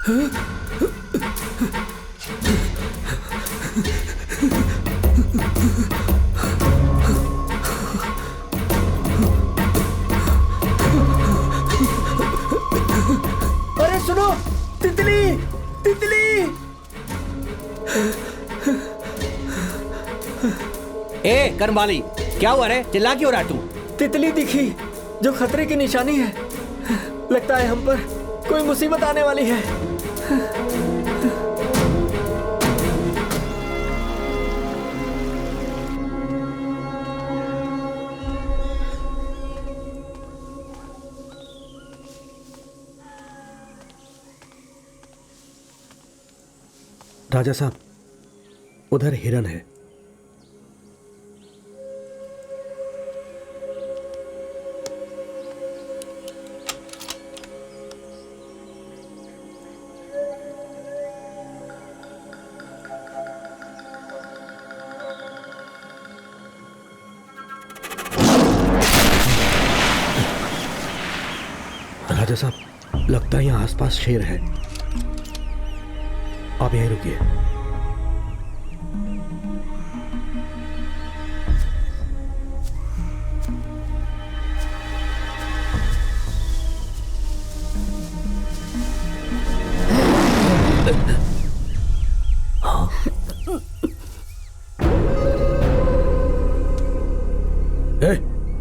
अरे सुनो, तितली तितली। ए कर्मवाली, क्या हुआ रे? चिल्ला क्यों रहा तू? तितली दिखी जो खतरे की निशानी है। लगता है हम पर कोई मुसीबत आने वाली है। राजा साहब, उधर हिरन है। राजा साहब, लगता है यहाँ आसपास शेर है। आप यहीं रुकिए।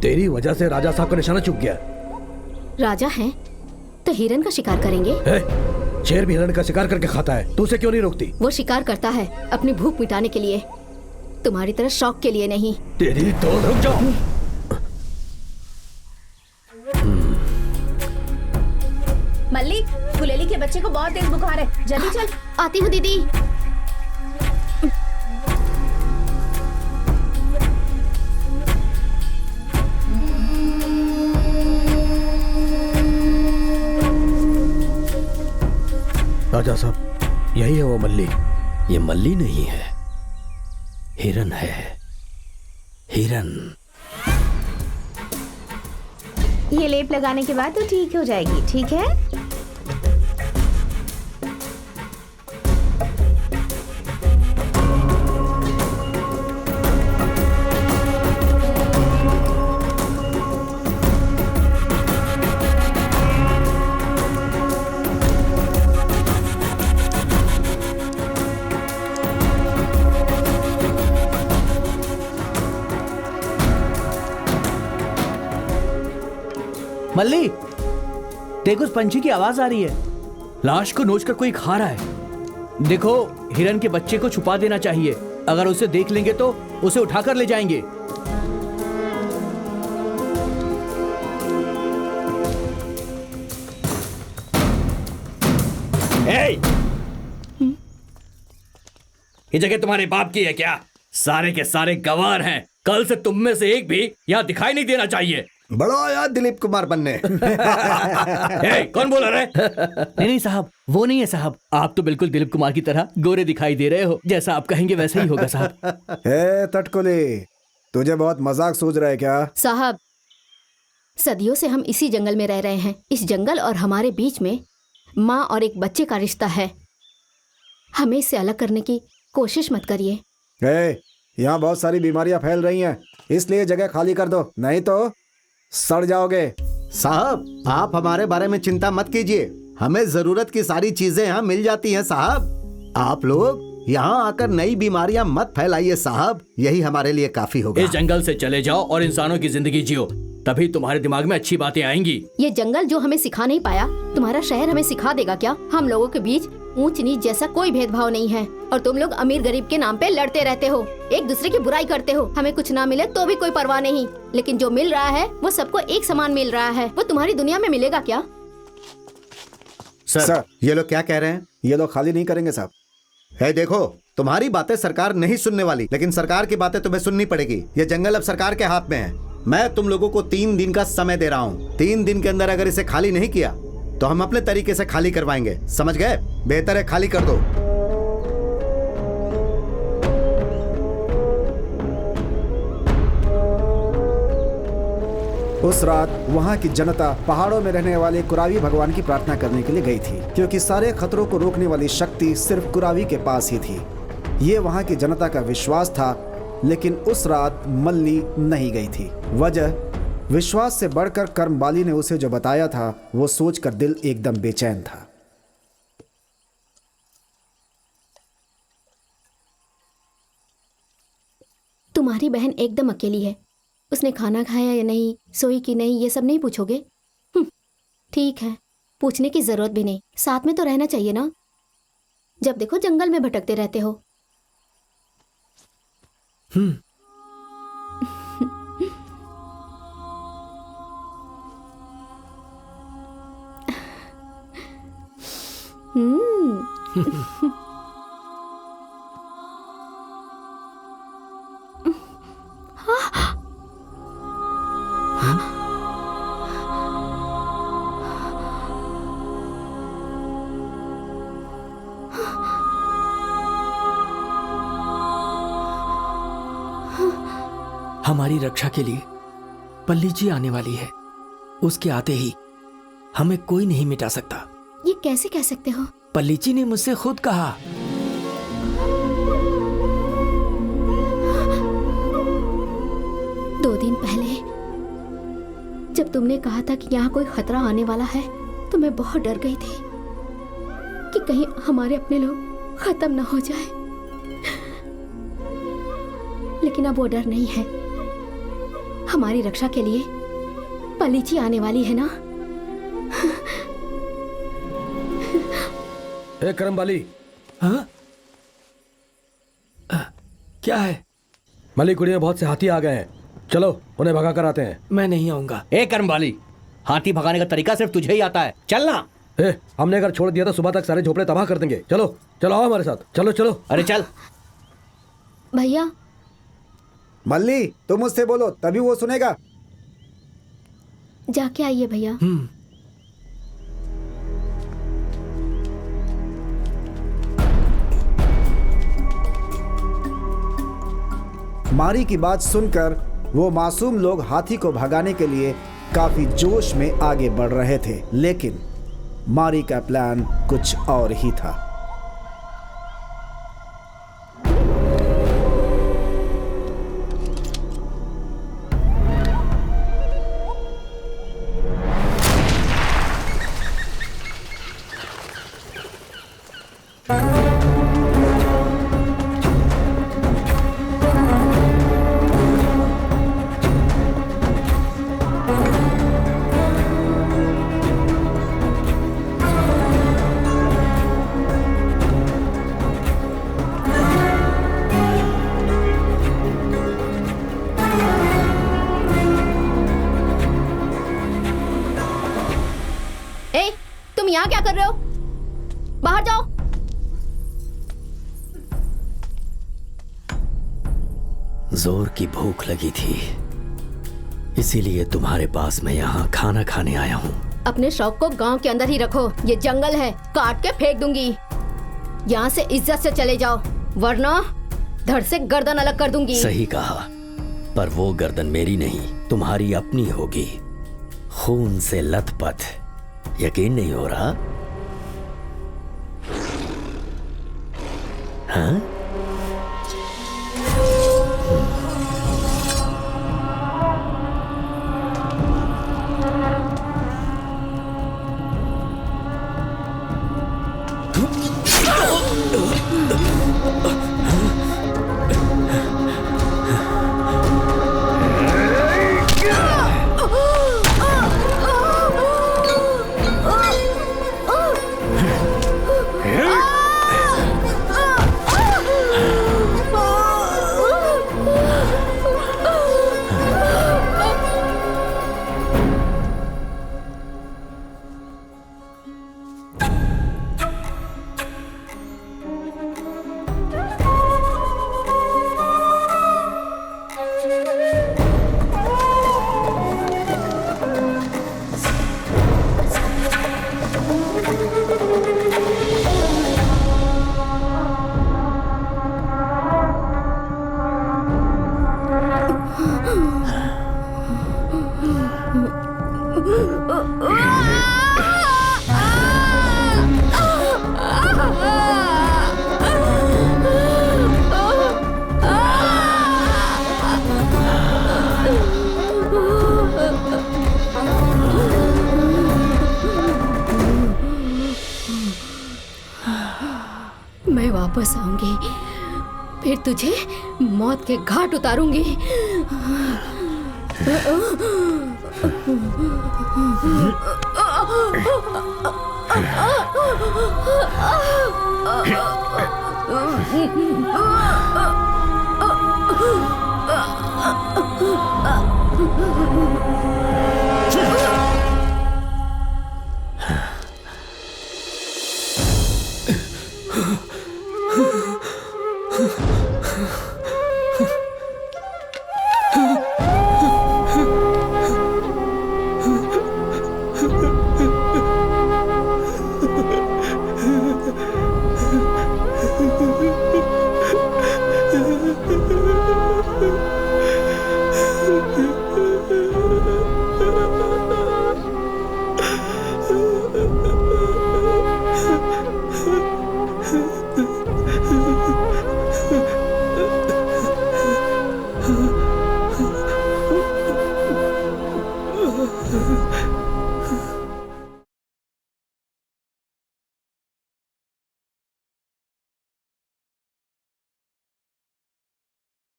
तेरी वजह से राजा साहब का निशाना चूक गया। राजा हैं तो हिरन का शिकार करेंगे। शेर भी हिरण का शिकार करके खाता है, तू उसे क्यों नहीं रोकती? वो शिकार करता है अपनी भूख मिटाने के लिए, तुम्हारी तरह शौक के लिए नहीं। तेरी तो रुक जाओ। मल्लिक, गुलेली के बच्चे को बहुत तेज बुखार है, जल्दी चल। आती हूँ दीदी। राजा साहब, यही है वो मल्ली। ये मल्ली नहीं है, हिरन है, हिरन। ये लेप लगाने के बाद तो ठीक हो जाएगी, ठीक है? मल्ली, देखो उस पंछी की आवाज आ रही है। लाश को नोचकर कोई खा रहा है। देखो, हिरन के बच्चे को छुपा देना चाहिए। अगर उसे देख लेंगे तो उसे उठाकर ले जाएंगे। ये जगह तुम्हारे बाप की है क्या? सारे के सारे गवार हैं। कल से तुम में से एक भी यहाँ दिखाई नहीं देना चाहिए। बड़ा आया दिलीप कुमार बनने। कौन बोल रहा है? नहीं साहब, वो नहीं है साहब। आप तो बिल्कुल दिलीप कुमार की तरह गोरे दिखाई दे रहे हो। जैसा आप कहेंगे वैसा ही होगा साहब। तटकुली, तुझे बहुत मजाक सूझ रहा है क्या? साहब, सदियों से हम इसी जंगल में रह रहे हैं। इस जंगल और हमारे बीच में माँ और एक बच्चे का रिश्ता है। हमें इससे अलग करने की कोशिश मत करिए। यहाँ बहुत सारी बीमारियां फैल रही हैं, इसलिए जगह खाली कर दो, नहीं तो सड़ जाओगे। साहब, आप हमारे बारे में चिंता मत कीजिए। हमें जरूरत की सारी चीजें यहाँ मिल जाती हैं साहब। आप लोग यहाँ आकर नई बीमारियां मत फैलाइए साहब, यही हमारे लिए काफी होगा। इस जंगल से चले जाओ और इंसानों की जिंदगी जियो, तभी तुम्हारे दिमाग में अच्छी बातें आएंगी। ये जंगल जो हमें सिखा नहीं पाया, तुम्हारा शहर हमें सिखा देगा क्या? हम लोगों के बीच ऊंच नीच जैसा कोई भेदभाव नहीं है और तुम लोग अमीर गरीब के नाम पे लड़ते रहते हो, एक दूसरे की बुराई करते हो। हमें कुछ ना मिले तो भी कोई परवाह नहीं, लेकिन जो मिल रहा है वो सबको एक समान मिल रहा है। वो तुम्हारी दुनिया में मिलेगा क्या? सर, ये लोग क्या कह रहे हैं? ये लोग खाली नहीं करेंगे साहब। है देखो, तुम्हारी बातें सरकार नहीं सुनने वाली, लेकिन सरकार की बातें तुम्हें सुननी पड़ेगी। ये जंगल अब सरकार के हाथ में है। मैं तुम लोगों को 3 दिन का समय दे रहा हूँ। 3 दिन के अंदर अगर इसे खाली नहीं किया तो हम अपने तरीके से खाली करवाएंगे, समझ गए? बेहतर है खाली कर दो। उस रात वहाँ की जनता पहाड़ों में रहने वाले कुरावी भगवान की प्रार्थना करने के लिए गई थी, क्योंकि सारे खतरों को रोकने वाली शक्ति सिर्फ कुरावी के पास ही थी। ये वहाँ की जनता का विश्वास था। लेकिन उस रात मल्ली नहीं गई थी। वजह विश्वास से बढ़कर कर्मबाली ने उसे जो बताया था वो सोचकर दिल एकदम बेचैन था। तुम्हारी बहन एकदम अकेली है। उसने खाना खाया या नहीं, सोई कि नहीं, ये सब नहीं पूछोगे? ठीक है, पूछने की जरूरत भी नहीं। साथ में तो रहना चाहिए ना। जब देखो जंगल में भटकते रहते हो। हमारी रक्षा के लिए पल्ली जी आने वाली है। उसके आते ही हमें कोई नहीं मिटा सकता। ये कैसे कह सकते हो? पल्ली जी ने मुझसे खुद कहा। दो दिन पहले जब तुमने कहा था कि यहाँ कोई खतरा आने वाला है तो मैं बहुत डर गई थी कि कहीं हमारे अपने लोग खत्म ना हो जाए। लेकिन अब वो डर नहीं है। हमारी रक्षा के लिए पलीची आने वाली है ना। ए करमबाली, हाँ? क्या है? मलिकुड़ी में बहुत से हाथी आ गए हैं। चलो उन्हें भगा कर आते हैं। मैं नहीं आऊंगा। ए कर्मवाली, हाथी भगाने का तरीका सिर्फ तुझे ही आता है। चलना। हमने अगर छोड़ दिया तो सुबह तक सारे झोपड़े तबाह कर देंगे। चलो चलो आओ हमारे साथ। चलो चलो। अरे चल। भैया, मल्ली तुम मुझसे बोलो तभी वो सुनेगा। जाके आइए भैया। मारी की बात सुनकर वो मासूम लोग हाथी को भगाने के लिए काफी जोश में आगे बढ़ रहे थे। लेकिन मारी का प्लान कुछ और ही था। यहाँ क्या कर रहे हो? बाहर जाओ। जोर की भूख लगी थी, इसीलिए तुम्हारे पास मैं यहाँ खाना खाने आया हूँ। अपने शौक को गांव के अंदर ही रखो। ये जंगल है, काट के फेंक दूंगी। यहाँ से इज्जत से चले जाओ, वरना धड़ से गर्दन अलग कर दूंगी। सही कहा, पर वो गर्दन मेरी नहीं तुम्हारी अपनी होगी, खून से लथपथ। यकीन नहीं हो रहा? हाँ? मैं वापस आऊंगी, फिर तुझे मौत के घाट उतारूंगी।